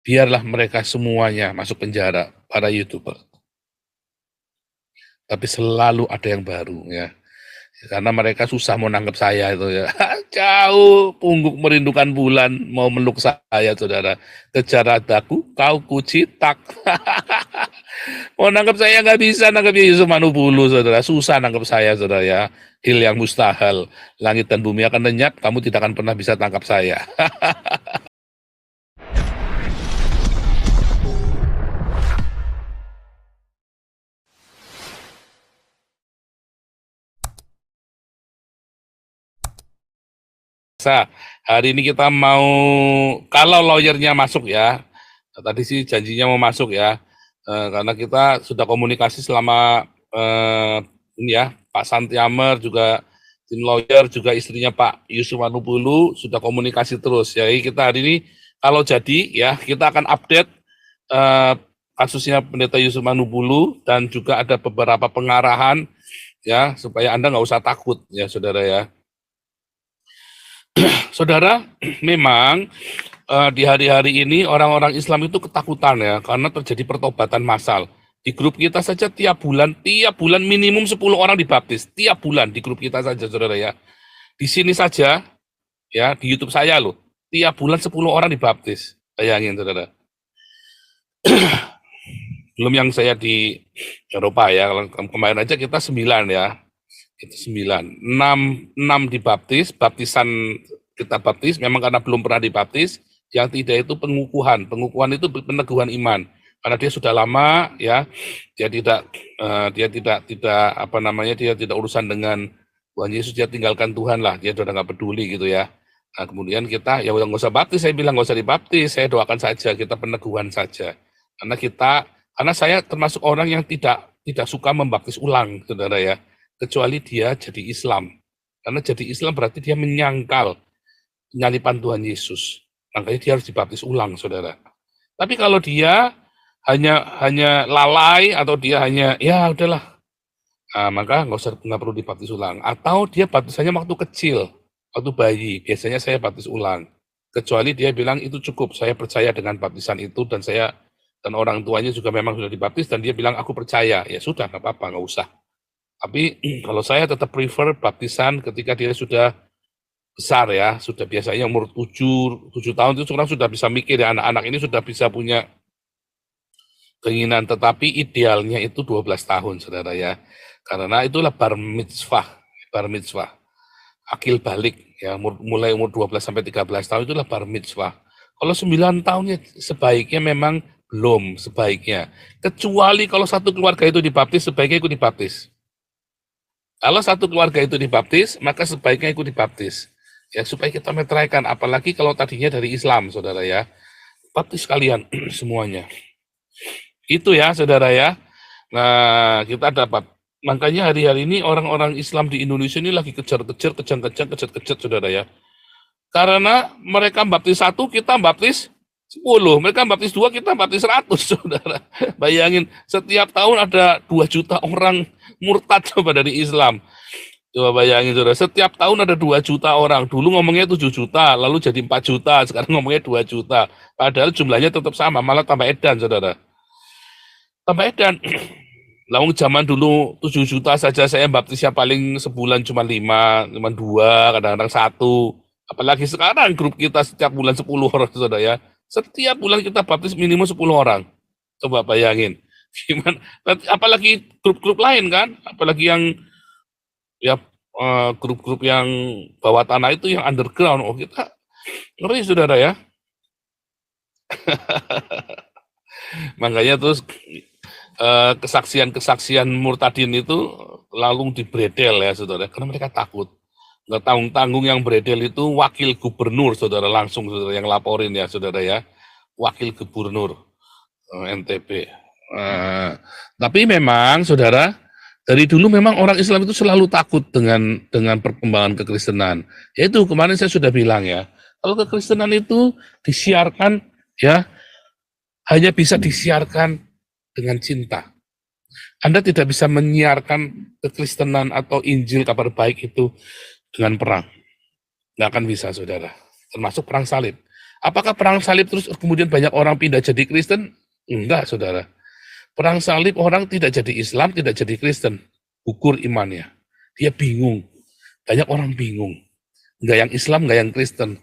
biarlah mereka semuanya masuk penjara, para YouTuber. Tapi selalu ada yang baru ya. Karena mereka susah mau nangkep saya itu ya. Jauh pungguk merindukan bulan mau meluk saya saudara. Kejar adaku kau kucitak. Mau nangkep saya nggak bisa nangkep Yusuf Manubulu saudara. Susah nangkep saya saudara ya. Hil yang mustahil. Langit dan bumi akan lenyap. Kamu tidak akan pernah bisa tangkap saya. Hari ini kita mau, kalau lawyernya masuk ya, tadi sih janjinya mau masuk ya, karena kita sudah komunikasi selama ini ya, Pak Santiamer juga tim lawyer juga istrinya Pak Yusuf Manubulu sudah komunikasi terus. Jadi kita hari ini kalau jadi ya kita akan update kasusnya Pendeta Yusuf Manubulu dan juga ada beberapa pengarahan ya supaya Anda nggak usah takut ya saudara ya. Saudara, memang di hari-hari ini orang-orang Islam itu ketakutan ya karena terjadi pertobatan massal. Di grup kita saja tiap bulan minimum 10 orang dibaptis. Tiap bulan di grup kita saja saudara ya. Di sini saja ya di YouTube saya loh. Tiap bulan 10 orang dibaptis. Bayangin saudara. Belum yang saya di Eropa ya. Kemarin aja kita 9 ya. Itu 9. 6 dibaptis, baptisan kita baptis memang karena belum pernah dibaptis. Yang tidak itu pengukuhan itu peneguhan iman karena dia sudah lama ya, dia tidak apa namanya, dia tidak urusan dengan Tuhan Yesus, dia tinggalkan Tuhan lah, dia sudah nggak peduli gitu ya. Nah kemudian kita ya udah nggak usah baptis, saya bilang nggak usah dibaptis, saya doakan saja, kita peneguhan saja karena saya termasuk orang yang tidak suka membaptis ulang saudara ya, kecuali dia jadi Islam, karena jadi Islam berarti dia menyangkal penyalipan Tuhan Yesus. Makanya dia harus dibaptis ulang, saudara. Tapi kalau dia hanya lalai atau dia hanya ya udahlah, maka nggak perlu dibaptis ulang. Atau dia baptisannya waktu kecil, waktu bayi. Biasanya saya baptis ulang. Kecuali dia bilang itu cukup, saya percaya dengan baptisan itu dan orang tuanya juga memang sudah dibaptis dan dia bilang aku percaya. Ya sudah, nggak apa-apa, nggak usah. Tapi kalau saya tetap prefer baptisan ketika dia sudah besar ya, sudah biasanya umur 7 tahun itu sekarang sudah bisa mikir ya, anak-anak ini sudah bisa punya keinginan, tetapi idealnya itu 12 tahun saudara ya, karena itulah bar mitzvah, akil balik ya, mulai umur 12 sampai 13 tahun itulah bar mitzvah. Kalau 9 tahunnya sebaiknya memang belum sebaiknya, kecuali kalau satu keluarga itu dibaptis, sebaiknya ikut dibaptis. Kalau satu keluarga itu dibaptis, maka sebaiknya ikut dibaptis. Ya, supaya kita meteraikan, apalagi kalau tadinya dari Islam, saudara ya. Baptis kalian semuanya. Itu ya, saudara ya. Nah, kita dapat. Makanya hari-hari ini orang-orang Islam di Indonesia ini lagi kejar-kejar, kejang-kejang, saudara ya. Karena mereka baptis 1, kita baptis 10. Mereka baptis 2, kita baptis 100, saudara. Bayangin, setiap tahun ada 2 juta orang murtad coba dari Islam. Coba bayangin saudara, setiap tahun ada 2 juta orang. Dulu ngomongnya 7 juta, lalu jadi 4 juta, sekarang ngomongnya 2 juta. Padahal jumlahnya tetap sama, malah tambah edan saudara. Tambah edan. Lalu zaman dulu 7 juta saja saya baptisnya paling sebulan cuma 5, cuma 2, kadang-kadang 1. Apalagi sekarang grup kita setiap bulan 10 orang saudara ya. Setiap bulan kita baptis minimum 10 orang. Coba bayangin. Gimana? Apalagi grup-grup lain kan, apalagi yang ya grup-grup yang bawah tanah itu yang underground. Oh kita ngeri saudara ya. Makanya terus kesaksian murtadin itu lalu dibredel ya saudara, karena mereka takut. Nggak tanggung-tanggung yang bredel itu wakil gubernur saudara, langsung saudara yang laporin ya saudara ya, wakil gubernur NTB. Tapi memang saudara, dari dulu memang orang Islam itu selalu takut dengan perkembangan kekristenan. Yaitu kemarin saya sudah bilang ya, kalau kekristenan itu disiarkan ya, hanya bisa disiarkan dengan cinta. Anda tidak bisa menyiarkan kekristenan atau Injil kabar baik itu dengan perang. Nggak akan bisa saudara. Termasuk perang salib. Apakah perang salib terus kemudian banyak orang pindah jadi Kristen? Enggak, saudara. Perang salib orang tidak jadi Islam, tidak jadi Kristen. Gugur imannya. Dia bingung. Banyak orang bingung. Enggak yang Islam, enggak yang Kristen.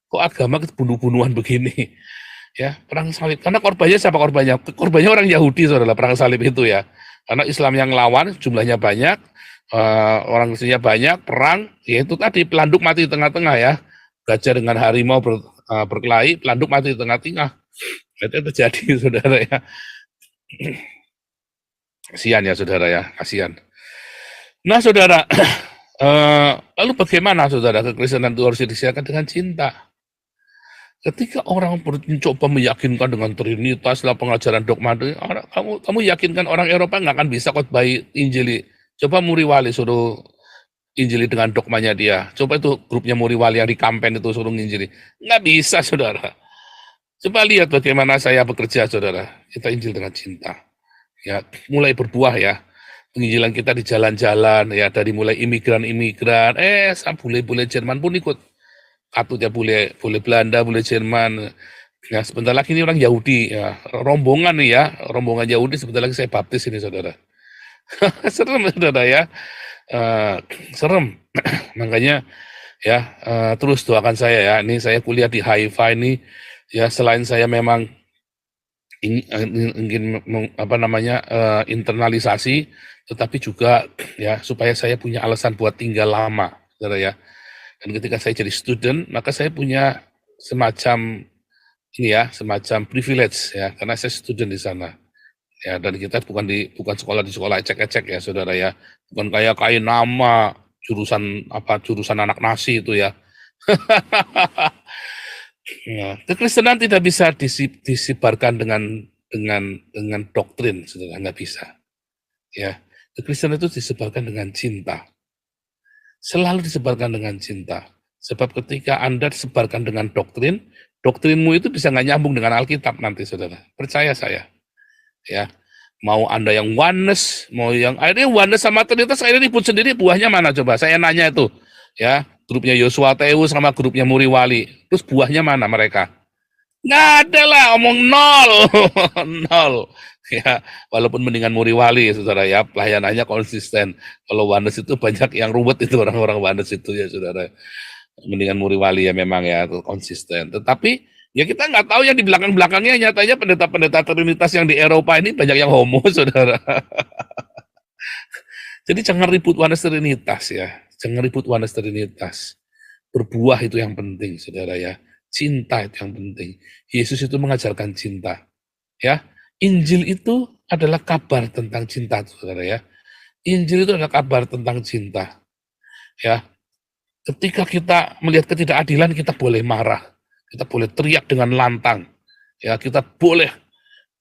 Kok agama bunuh-bunuhan begini? Ya, perang salib. Karena korbannya siapa korbannya? Korbannya orang Yahudi, saudara, perang salib itu ya. Karena Islam yang lawan, jumlahnya banyak, orang Kristennya banyak, perang, ya itu tadi, pelanduk mati di tengah-tengah ya. Gajah dengan harimau berkelahi, pelanduk mati di tengah-tengah. Itu terjadi, saudara ya. Kasihan ya, saudara ya, kasihan. Nah, saudara, lalu bagaimana, saudara, kekristenan itu harus disiarkan dengan cinta. Ketika orang mencoba meyakinkan dengan Trinitas lah pengajaran dogma, kamu yakinkan orang Eropa nggak akan bisa khotbahi Injili. Coba Muriwali suruh Injili dengan dogmanya dia. Coba itu grupnya Muriwali yang di kampen itu suruh Injili. Nggak bisa, saudara. Coba lihat bagaimana saya bekerja, saudara. Kita Injil dengan cinta. Ya, mulai berbuah ya. Penginjilan kita di jalan-jalan ya, dari mulai imigran-imigran, bule-bule Jerman pun ikut. Katanya bule Belanda, bule Jerman. Ya, sebentar lagi ini orang Yahudi ya, rombongan nih ya, rombongan Yahudi sebentar lagi saya baptis ini, saudara. Serem, saudara ya. Serem. Makanya ya, terus doakan saya ya. Ini saya kuliah di Haifa ini ya, selain saya memang ingin internalisasi, tetapi juga ya supaya saya punya alasan buat tinggal lama, saudara ya. Dan ketika saya jadi student, maka saya punya semacam ini ya, semacam privilege ya, karena saya student di sana. Ya, dan kita bukan sekolah di sekolah ecek-ecek ya, saudara ya. Bukan kayak nama jurusan anak nasi itu ya. Ya, kekristenan tidak bisa disebarkan dengan doktrin, saudara, nggak bisa. Ya, kekristenan itu disebarkan dengan cinta. Selalu disebarkan dengan cinta. Sebab ketika Anda disebarkan dengan doktrin, doktrinmu itu bisa nggak nyambung dengan Alkitab nanti, saudara. Percaya saya. Ya, mau Anda yang oneness, mau yang akhirnya oneness sama Trinitas akhirnya ribut sendiri, buahnya mana coba? Saya nanya itu. Ya, grupnya Yosua Tewu sama grupnya Muriwali. Terus buahnya mana mereka? Nggak ada lah, omong nol. Nol. Ya, walaupun mendingan Muriwali, saudara ya, pelayanannya konsisten. Kalau oneness itu banyak yang ruwet itu, orang-orang oneness itu ya, saudara. Mendingan Muriwali ya memang ya, konsisten. Tetapi ya kita nggak tahu yang di belakang-belakangnya, nyatanya pendeta-pendeta Trinitas yang di Eropa ini banyak yang homo, saudara. Jadi jangan ribut oneness Trinitas ya. Jangan ribut oneness Trinitas. Berbuah itu yang penting, saudara ya. Cinta itu yang penting. Yesus itu mengajarkan cinta. Ya, Injil itu adalah kabar tentang cinta, saudara ya. Injil itu adalah kabar tentang cinta. Ya, ketika kita melihat ketidakadilan, kita boleh marah, kita boleh teriak dengan lantang, ya, kita boleh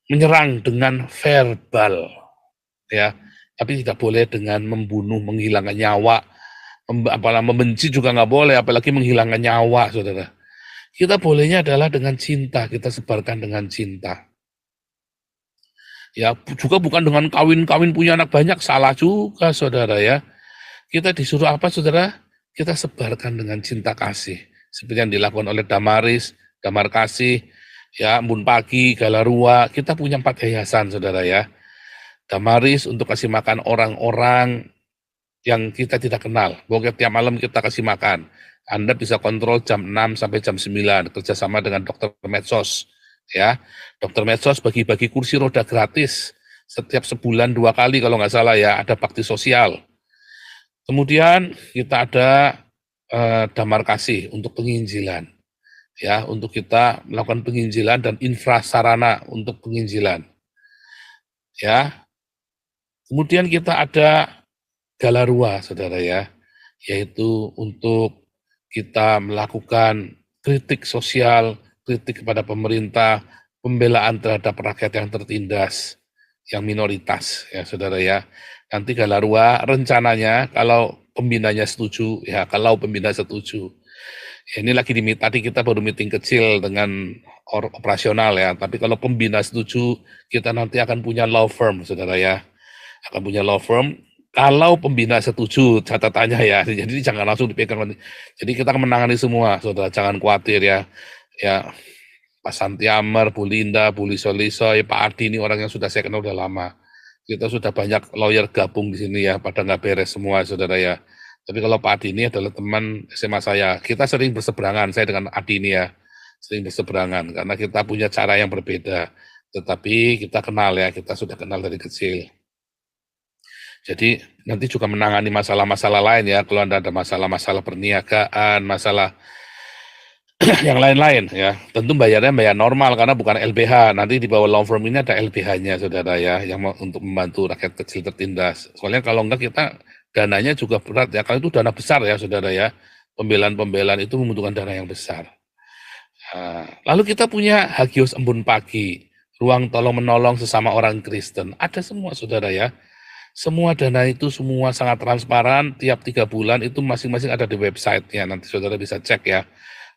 menyerang dengan verbal, ya, tapi tidak boleh dengan membunuh, menghilangkan nyawa, apalagi membenci juga nggak boleh, apalagi menghilangkan nyawa, saudara. Kita bolehnya adalah dengan cinta, kita sebarkan dengan cinta. Ya, juga bukan dengan kawin-kawin punya anak banyak, salah juga, saudara ya. Kita disuruh apa, saudara? Kita sebarkan dengan cinta kasih. Seperti yang dilakukan oleh Damaris, Damar Kasih, ya, Embun Pagi, Galarua. Kita punya 4 yayasan, saudara ya. Damaris untuk kasih makan orang-orang yang kita tidak kenal. Pokoknya tiap malam kita kasih makan. Anda bisa kontrol jam 6 sampai jam 9, kerjasama dengan dokter medsos. Ya, dokter medsos bagi-bagi kursi roda gratis setiap sebulan 2 kali kalau nggak salah ya, ada bakti sosial. Kemudian kita ada Damar Kasih untuk penginjilan, ya, untuk kita melakukan penginjilan dan infrasarana untuk penginjilan, ya. Kemudian kita ada Galarua, saudara ya, yaitu untuk kita melakukan kritik sosial, kritik kepada pemerintah, pembelaan terhadap rakyat yang tertindas, yang minoritas, ya, saudara ya. Nanti Galarua rencananya kalau pembinanya setuju, ya, kalau pembina setuju. Ya, ini lagi tadi kita baru meeting kecil dengan operasional ya, tapi kalau pembina setuju, kita nanti akan punya law firm, saudara ya. Akan punya law firm, kalau pembina setuju, catatannya ya, jadi jangan langsung dipegang. Jadi kita akan menangani semua, saudara, jangan khawatir ya. Ya, Pak Santiamer, Bu Linda, Bu Lisoy, Pak Adi ini orang yang sudah saya kenal udah lama. Kita sudah banyak lawyer gabung di sini ya, pada nggak beres semua saudara ya. Tapi kalau Pak Adi ini adalah teman SMA saya. Kita sering berseberangan, saya dengan Adi ini ya, sering berseberangan karena kita punya cara yang berbeda. Tetapi kita kenal ya, kita sudah kenal dari kecil. Jadi nanti juga menangani masalah-masalah lain ya, kalau Anda ada masalah-masalah perniagaan, masalah yang lain-lain ya. Tentu bayarnya bayar normal karena bukan LBH. Nanti di bawah law firm ini ada LBH-nya saudara ya, yang untuk membantu rakyat kecil tertindas. Soalnya kalau enggak kita dananya juga berat ya, kalau itu dana besar ya saudara ya. Pembelaan-pembelaan itu membutuhkan dana yang besar. Nah, lalu kita punya Hagios Embun Pagi, ruang tolong menolong sesama orang Kristen. Ada semua saudara ya. Semua dana itu semua sangat transparan, tiap 3 bulan itu masing-masing ada di website-nya, nanti saudara bisa cek ya.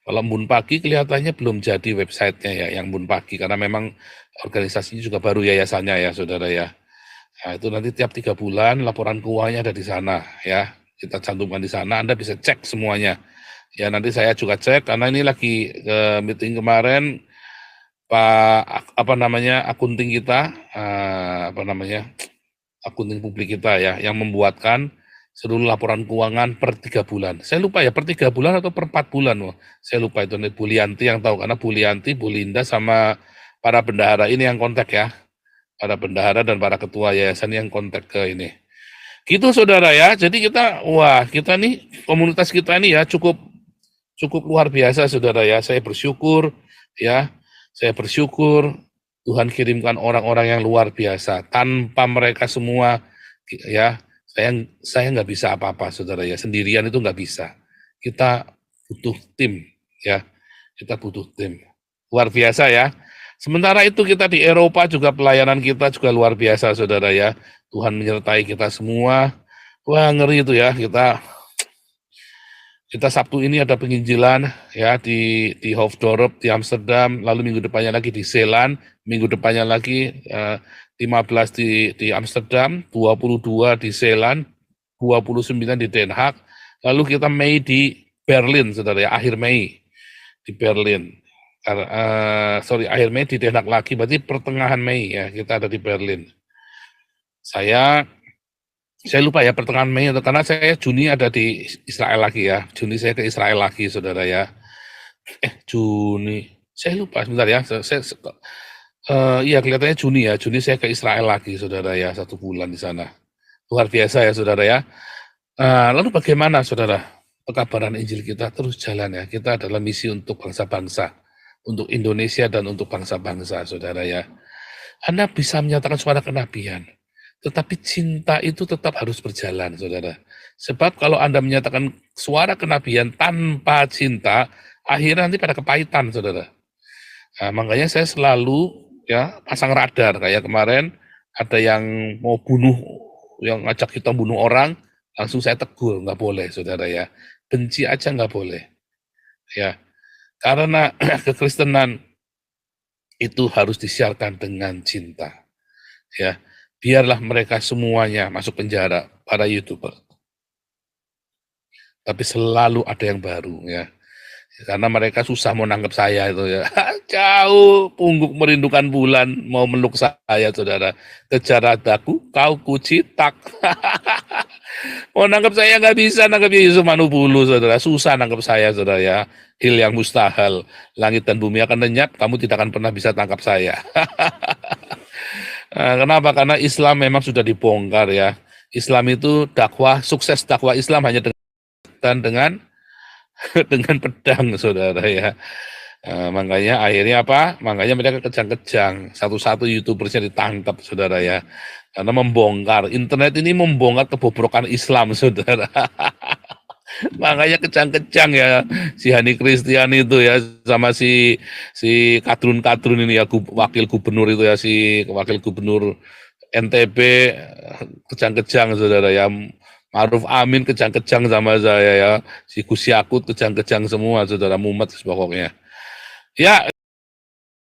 Kalau Embun Pagi kelihatannya belum jadi website-nya ya, yang Embun Pagi, karena memang organisasinya juga baru yayasannya ya saudara ya. Nah itu nanti tiap 3 bulan laporan keuangannya ada di sana ya, kita cantumkan di sana, Anda bisa cek semuanya. Ya nanti saya juga cek, karena ini lagi meeting kemarin, Pak akunting kita, akunting publik kita ya, yang membuatkan seluruh laporan keuangan per 3 bulan. Saya lupa ya, per 3 bulan atau per 4 bulan. Wah, saya lupa itu, Bu Lianti yang tahu, karena Bu Lianti, Bu Linda, sama para bendahara ini yang kontak ya. Para bendahara dan para ketua yayasan yang kontak ke ini. Gitu saudara ya, jadi kita nih, komunitas kita ini ya cukup luar biasa saudara ya. Saya bersyukur ya, Tuhan kirimkan orang-orang yang luar biasa. Tanpa mereka semua, ya saya nggak bisa apa-apa, saudara ya. Sendirian itu nggak bisa. Kita butuh tim, ya. Kita butuh tim. Luar biasa ya. Sementara itu kita di Eropa juga pelayanan kita juga luar biasa, saudara ya. Tuhan menyertai kita semua. Wah ngeri itu ya, kita Sabtu ini ada penginjilan ya di Hoofddorp di Amsterdam, lalu minggu depannya lagi di Zeeland, minggu depannya lagi 15 di Amsterdam, 22 di Zeeland, 29 di Den Haag, lalu kita Mei di Berlin, saudara ya, akhir Mei di Berlin. Akhir Mei di Den Haag lagi, berarti pertengahan Mei ya kita ada di Berlin. Saya lupa ya pertengahan Mei, karena saya Juni ada di Israel lagi ya. Juni saya ke Israel lagi, saudara ya. Juni, saya lupa sebentar ya. Iya kelihatannya Juni ya. Juni saya ke Israel lagi, saudara ya. 1 bulan di sana. Luar biasa ya, saudara ya. Lalu bagaimana, saudara? Pekabaran Injil kita terus jalan ya. Kita adalah misi untuk bangsa-bangsa, untuk Indonesia dan untuk bangsa-bangsa, saudara ya. Anda bisa menyatakan suara kenabian, tetapi cinta itu tetap harus berjalan, saudara. Sebab kalau Anda menyatakan suara kenabian tanpa cinta, akhirnya nanti pada kepahitan, saudara. Nah, makanya saya selalu ya pasang radar, kayak kemarin ada yang mau bunuh, yang ngajak kita bunuh orang, langsung saya tegur, nggak boleh, saudara ya. Benci aja nggak boleh. Ya, karena kekristenan itu harus disiarkan dengan cinta. Ya, biarlah mereka semuanya masuk penjara, para YouTuber. Tapi selalu ada yang baru ya. Karena mereka susah mau nangkep saya itu ya. Jauh pungguk merindukan bulan mau meluk saya, saudara. Kejar adaku, kau kucitak. Mau nangkep saya nggak bisa, nangkep Yesus Manubulu, saudara. Susah nangkep saya, saudara ya. Hil yang mustahil. Langit dan bumi akan lenyap, kamu tidak akan pernah bisa tangkap saya. Kenapa? Karena Islam memang sudah dibongkar ya. Islam itu dakwah, sukses dakwah Islam hanya dengan pedang, saudara ya. Makanya akhirnya apa? Makanya mereka kejang-kejang. Satu-satu YouTubersnya ditangkap, saudara ya. Karena membongkar, internet ini membongkar kebobrokan Islam, saudara. Makanya kejang-kejang ya si Hani Kristian itu ya, sama si Kadrun ini ya, wakil gubernur itu ya, si wakil gubernur NTB, kejang-kejang, saudara ya. Ma'ruf Amin kejang-kejang sama saya ya, si Gus Yakut kejang-kejang semua, saudara, mumet pokoknya ya.